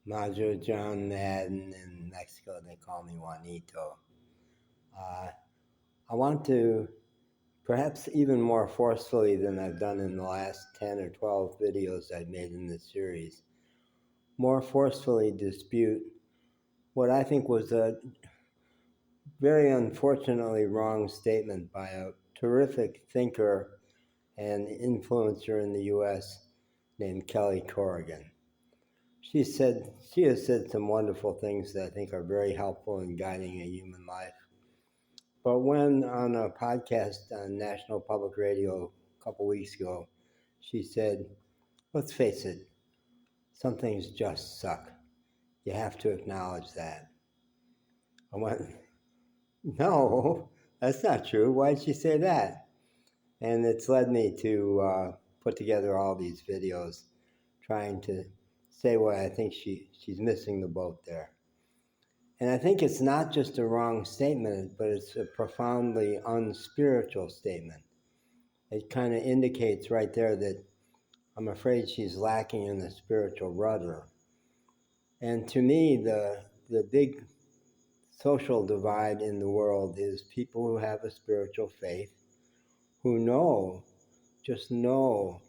Majo John Madden. In Mexico, they call me Juanito. I want to, perhaps even more forcefully than I've done in the last 10 or 12 videos I've made in this series, more forcefully dispute what I think was a very unfortunately wrong statement by a terrific thinker and influencer in the US named Kelly Corrigan. She has said some wonderful things that I think are very helpful in guiding a human life. But when on a podcast on National Public Radio a couple weeks ago, she said, let's face it, some things just suck. You have to acknowledge that. I went, no, that's not true. Why'd she say that? And it's led me to put together all these videos trying to say why I think she's missing the boat there. And I think it's not just a wrong statement, but it's a profoundly unspiritual statement. It kind of indicates right there that I'm afraid she's lacking in the spiritual rudder. And to me, the big social divide in the world is people who have a spiritual faith, who just know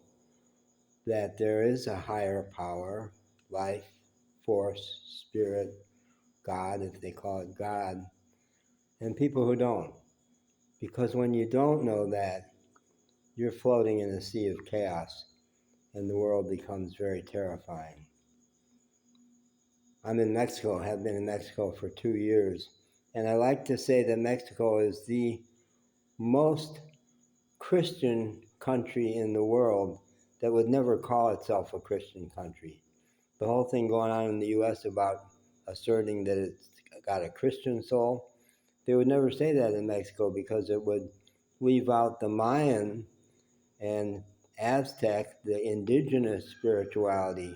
that there is a higher power, life, force, spirit, God, if they call it God, and people who don't. Because when you don't know that, you're floating in a sea of chaos, and the world becomes very terrifying. I'm in Mexico, have been in Mexico for 2 years, and I like to say that Mexico is the most Christian country in the world that would never call itself a Christian country. The whole thing going on in the US about asserting that it's got a Christian soul, they would never say that in Mexico because it would leave out the Mayan and Aztec, the indigenous spirituality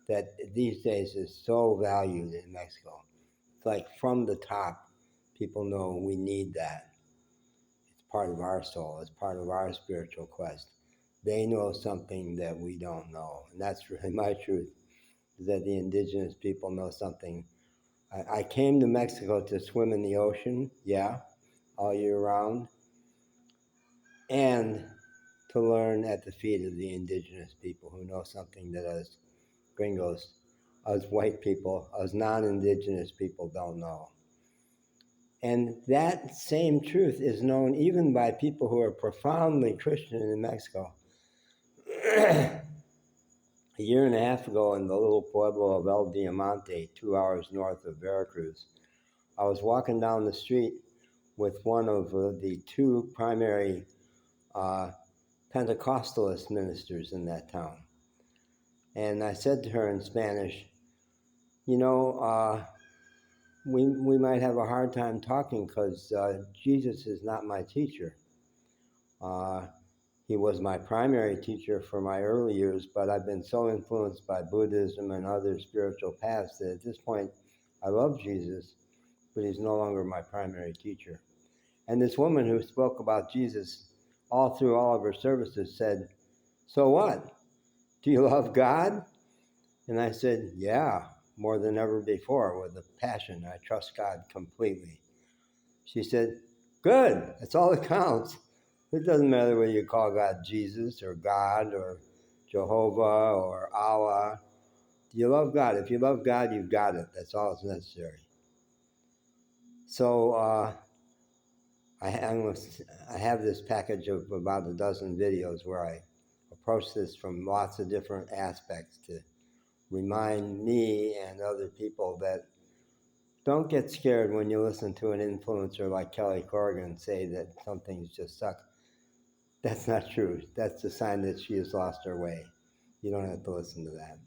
that these days is so valued in Mexico. It's like from the top, people know we need that. It's part of our soul. It's part of our spiritual quest. They know something that we don't know. And that's really my truth, is that the indigenous people know something. I came to Mexico to swim in the ocean, yeah, all year round, and to learn at the feet of the indigenous people who know something that us gringos, us white people, us non-indigenous people don't know. And that same truth is known even by people who are profoundly Christian in Mexico. A year and a half ago in the little pueblo of El Diamante, 2 hours north of Veracruz, I was walking down the street with one of the two primary Pentecostalist ministers in that town. And I said to her in Spanish, you know, we might have a hard time talking because Jesus is not my teacher. He was my primary teacher for my early years, but I've been so influenced by Buddhism and other spiritual paths that at this point, I love Jesus, but he's no longer my primary teacher. And this woman who spoke about Jesus all through all of her services said, so what? Do you love God? And I said, yeah, more than ever before, with a passion. I trust God completely. She said, good, that's all that counts. It doesn't matter whether you call God Jesus or God or Jehovah or Allah. Do you love God? If you love God, you've got it. That's all that's necessary. So I have this package of about a dozen videos where I approach this from lots of different aspects to remind me and other people that don't get scared when you listen to an influencer like Kelly Corrigan say that some things just suck. That's not true. That's a sign that she has lost her way. You don't have to listen to that.